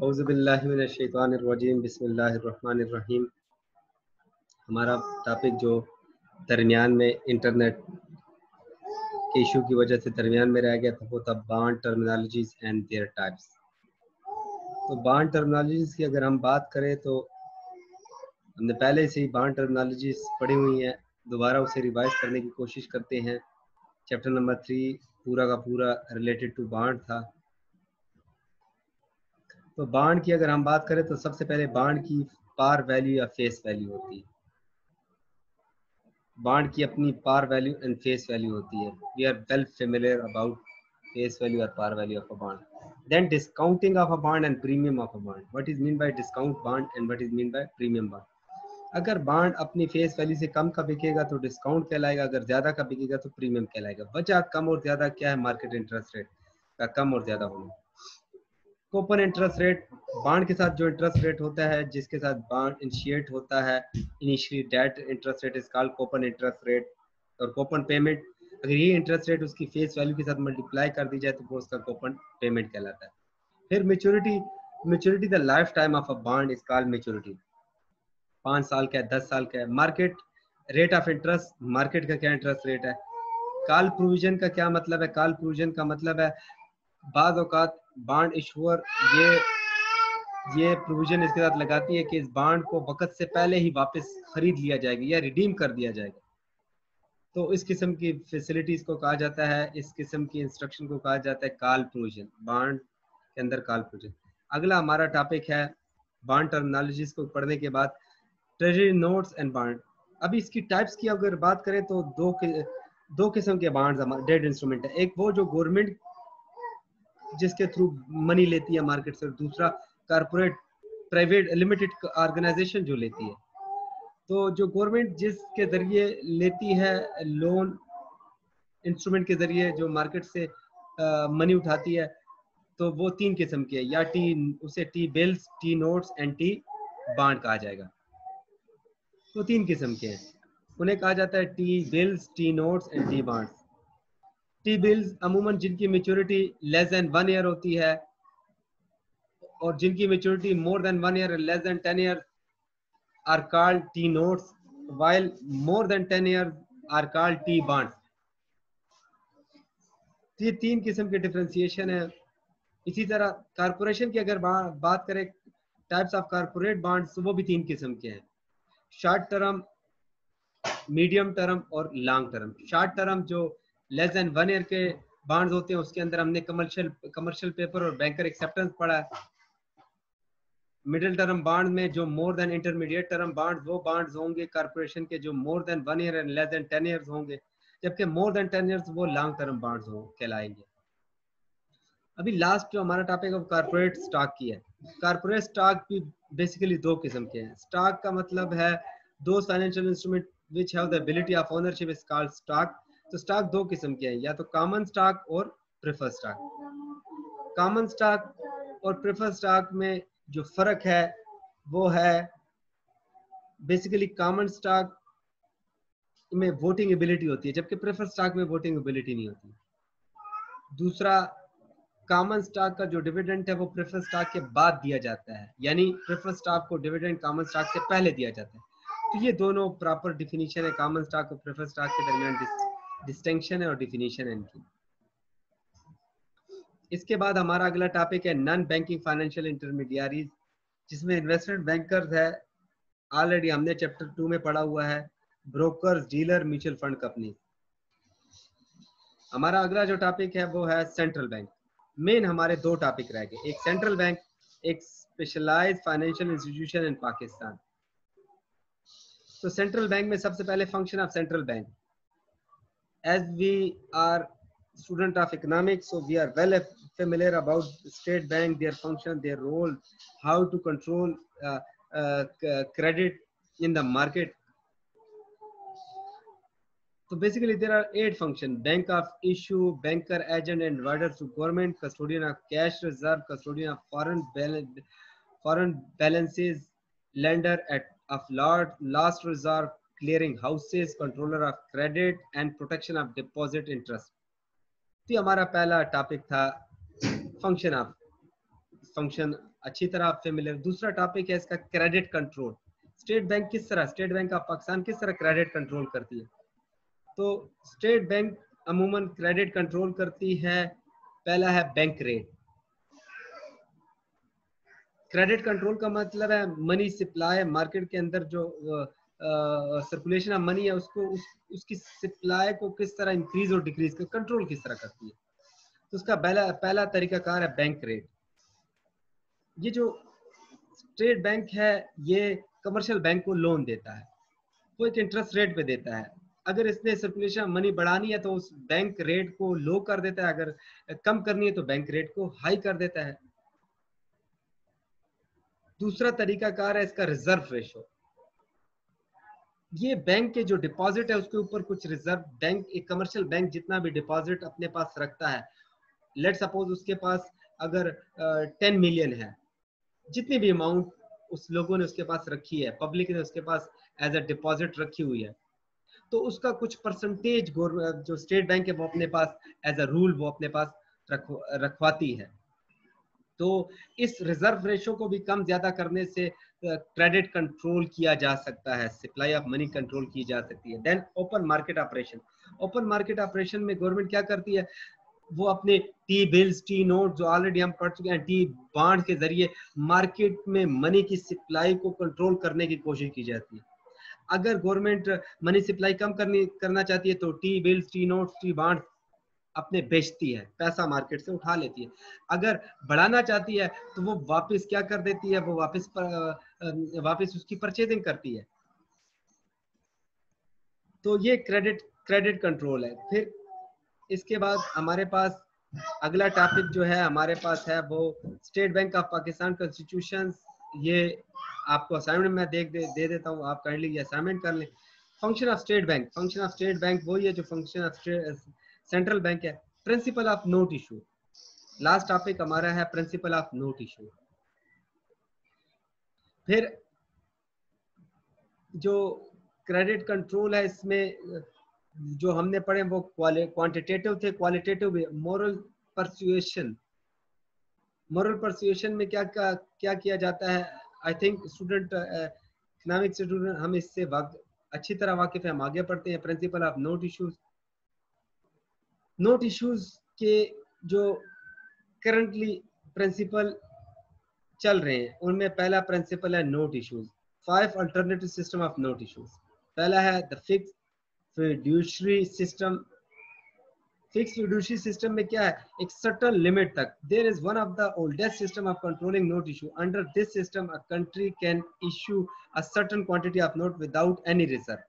औज़ुबिल्लाहिमिनश्शैतानिर्रजीम बिस्मिल्लाहिर्रहमानिर्रहीम। हमारा टॉपिक जो दरमियान में इंटरनेट के इशू की वजह से दरमियान में रह गया था वो था bond terminologies and there types. तो बॉन्ड टर्मिनोलॉजीज की अगर हम बात करें तो हमने पहले से ही बॉन्ड टर्मिनोलॉजीज पढ़ी हुई हैं, दोबारा उसे रिवाइज करने की कोशिश करते हैं। चैप्टर नंबर 3 पूरा का पूरा रिलेटेड टू बॉन्ड था। तो बॉन्ड की अगर हम बात करें तो सबसे पहले बॉन्ड की पार वैल्यू या फेस वैल्यू होती है। बॉन्ड की अपनी par value and face value होती है। We are well familiar about face value और par value of a bond. Then discounting of a bond and premium of a bond. What is mean by discount bond and what is mean by premium bond. अगर bond अपनी face value से कम का बिकेगा तो discount कहलाएगा, अगर ज्यादा का बिकेगा तो प्रीमियम कहलाएगा। वजह कम और ज्यादा क्या है? मार्केट इंटरेस्ट रेट का कम और ज्यादा होना। कूपन इंटरेस्ट रेट, बॉन्ड के साथ जो इंटरेस्ट रेट होता है, जिसके साथ बॉन्ड इनिशिएट होता है, initially that interest rate is called coupon interest rate. और कूपन पेमेंट, अगर ये इंटरेस्ट रेट उसकी फेस वैल्यू के साथ मल्टीप्लाई कर दी जाए तो वो उसका कूपन पेमेंट कहलाता है। फिर maturity the life time of a bond is called maturity. 5 साल का है, 10 साल का है। Market rate of interest, market का क्या इंटरेस्ट रेट है। कॉल प्रोविजन का क्या मतलब है? कॉल प्रोविजन का मतलब है बाद औकात बॉन्ड इशूअर ये प्रोविजन इसके साथ लगाती है कि इस बॉन्ड को वक्त से पहले ही वापस खरीद लिया जाएगा या रिडीम कर दिया जाएगा। तो इस किस्म की फैसिलिटीज को कहा जाता है, इस किस्म की इंस्ट्रक्शन को कहा जाता है कॉल प्रोविजन। बॉन्ड के अंदर कॉल प्रोविजन। अगला हमारा टॉपिक है बॉन्ड टर्मिनोलॉजीज को पढ़ने के बाद ट्रेजरी नोट्स एंड बॉन्ड। अभी इसकी टाइप्स की अगर बात करें तो दो किस्म के बॉन्ड्स हमारे डेट इंस्ट्रूमेंट है। एक वो जो गवर्नमेंट जिसके थ्रू मनी लेती है मार्केट से, और दूसरा कारपोरेट प्राइवेट लिमिटेड ऑर्गेनाइजेशन जो लेती है। तो जो गवर्नमेंट जिसके जरिए लेती है लोन इंस्ट्रूमेंट के जरिए जो मार्केट से मनी उठाती है, तो वो 3 किस्म के है, या उसे T bills, T notes and T bond कहा जाएगा। तो 3 किस्म के हैं, उन्हें कहा जाता है T bills, T notes and T bonds. T bills अमूमन जिनकी मैच्योरिटी लेस देन 1 ईयर होती है, और जिनकी maturity more than 1 year less than 10 year are called T notes, while more than 10 years are called T bonds. ये 3 किस्म के differentiation है। इसी तरह कारपोरेशन की अगर बात करें टाइप्स ऑफ कारपोरेट बॉन्ड्स, तो वो भी 3 किस्म के हैं, शॉर्ट टर्म, मीडियम टर्म और लॉन्ग टर्म। शॉर्ट टर्म जो लेस देन 1 ईयर के बॉन्ड्स होते हैं, उसके अंदर हमने कमर्शियल पेपर और बैंकर एक्सेप्टेंस पढ़ा है। मिडिल टर्म बॉन्ड में जो more than intermediate term bond, वो बॉन्ड्स होंगे कारपोरेशन के जो more than 1 year and less than 10 years होंगे, जबकि मोर देन 10 ईयर्स वो लॉन्ग टर्म बॉन्ड्स कहलाएंगे। अभी लास्ट जो हमारा टॉपिक ऑफ कारपोरेट स्टॉक की है। कारपोरेट स्टॉक भी बेसिकली 2 किस्म के हैं। स्टॉक का मतलब है दो financial instrument which have the ability of ownership is called stock. तो स्टॉक 2 किस्म के हैं, या तो कॉमन स्टॉक और प्रेफर्ड स्टॉक। कॉमन स्टॉक और प्रेफर्ड स्टॉक में जो फर्क है वो है बेसिकली कॉमन स्टॉक में वोटिंग एबिलिटी होती है, जबकि प्रेफर्ड स्टॉक में वोटिंग एबिलिटी नहीं होती। दूसरा, कॉमन स्टॉक का जो डिविडेंड है वो प्रेफर्ड स्टॉक के बाद दिया जाता है, यानी प्रेफर्ड स्टॉक को डिविडेंड कॉमन स्टॉक से पहले दिया जाता है। तो ये दोनों प्रॉपर डिफिनीशन है, कॉमन स्टॉक और प्रेफर्ड स्टॉक के दरमियान डिस्टिंक्शन है और डिफिनीशन है इनकी। इसके बाद हमारा अगला टॉपिक है नॉन बैंकिंग फाइनेंशियल इंटरमीडियरीज, जिसमें इन्वेस्टमेंट बैंकर्स है, ऑलरेडी हमने चैप्टर 2 में पढ़ा हुआ है, brokers, dealer, mutual fund company. हमारा अगला जो टॉपिक है वो है सेंट्रल बैंक। मेन हमारे 2 टॉपिक रह गए, एक सेंट्रल बैंक, एक specialised financial institution in Pakistan. तो सेंट्रल बैंक में सबसे पहले function of central bank, as we are student of economics, so we are well familiar about state bank, their function, their role, how to control credit in the market. So basically there are 8 functions: bank of issue, banker, agent and provider to government, custodian of cash reserve, custodian of foreign balances, lender of last resort, clearing houses, controller of credit and protection of deposit interest. तो हमारा पहला topic था function function अच्छी तरह आप familiar. दूसरा topic है इसका क्रेडिट कंट्रोल। स्टेट बैंक किस तरह, स्टेट बैंक ऑफ पाकिस्तान किस तरह क्रेडिट कंट्रोल करती है? तो स्टेट बैंक अमूमन क्रेडिट कंट्रोल करती है, पहला है बैंक रेट। क्रेडिट कंट्रोल का मतलब है मनी सप्लाई, मार्केट के अंदर जो सर्कुलेशन ऑफ मनी है उसको उसकी सप्लाई को किस तरह इंक्रीज और डिक्रीज कर कंट्रोल किस तरह करती है। तो उसका पहला तरीकाकार है बैंक रेट। ये जो स्टेट बैंक है ये कमर्शियल बैंक को लोन देता है, वो एक इंटरेस्ट रेट पे देता है। अगर इसने सर्कुलेशन मनी बढ़ानी है तो उस बैंक रेट को लो कर देता है, अगर कम करनी है तो बैंक रेट को हाई कर देता है। दूसरा तरीकाकार है इसका रिजर्व रेशो। ये बैंक के जो डिपॉजिट है उसके ऊपर कुछ रिजर्व, बैंक एक कमर्शियल बैंक जितना भी डिपॉजिट अपने पास रखता है, लेट सपोज उसके पास अगर 10 मिलियन है, जितनी भी अमाउंट उस लोगों ने उसके पास रखी है, पब्लिक ने उसके पास एज अ डिपॉजिट रखी हुई है, तो उसका कुछ परसेंटेज जो स्टेट बैंक है वो अपने पास एज अ रूल वो अपने पास रखवाती है। तो इस रिजर्व रेशो को भी कम ज्यादा करने से क्रेडिट कंट्रोल किया जा सकता है, सप्लाई ऑफ मनी कंट्रोल की जा सकती है। Then open market operation. Open market operation में गवर्नमेंट क्या करती है, वो अपने टी बिल्स, टी नोट जो ऑलरेडी हम पढ़ चुके हैं, टी बॉन्ड के जरिए मार्केट में मनी की सप्लाई को कंट्रोल करने की कोशिश की जाती है। अगर गवर्नमेंट मनी सप्लाई कम करना चाहती है तो T bills, T notes, T bond अपने बेचती है, पैसा मार्केट से उठा लेती है। अगर बढ़ाना चाहती है तो वो वापस क्या कर देती है, वो वापस उसकी परचेजिंग करती है। तो ये क्रेडिट कंट्रोल है। फिर इसके बाद हमारे पास अगला टॉपिक जो है हमारे पास है वो state bank of Pakistan constitution. ये आपको असाइनमेंट में दे देता हूँ, आप काइंडली ये असाइनमेंट कर लें। Function of state bank, function of state bank वही है जो फंक्शन ऑफ सेंट्रल बैंक है। Principle of note issue, last topic हमारा है प्रिंसिपल ऑफ नोट इशू। फिर जो क्रेडिट कंट्रोल है इसमें जो हमने पढ़े वो क्वांटिटेटिव थे, क्वालिटेटिव भी। मोरल परसुएशन, मोरल परसुएशन में क्या किया जाता है, I think student economic student हम इससे अच्छी तरह वाकिफ है, हम आगे पढ़ते हैं। Principle of note issues, note issues के जो करंटली प्रिंसिपल चल रहे हैं उनमें पहला प्रिंसिपल है note issues. 5 alternative system of note issues. पहला है the fix fiduciary system. Fix fiduciary system में क्या है, एक सर्टेन लिमिट तक there is one of the oldest system of controlling note issue. Under this system a country can issue a certain quantity of note without any reserve.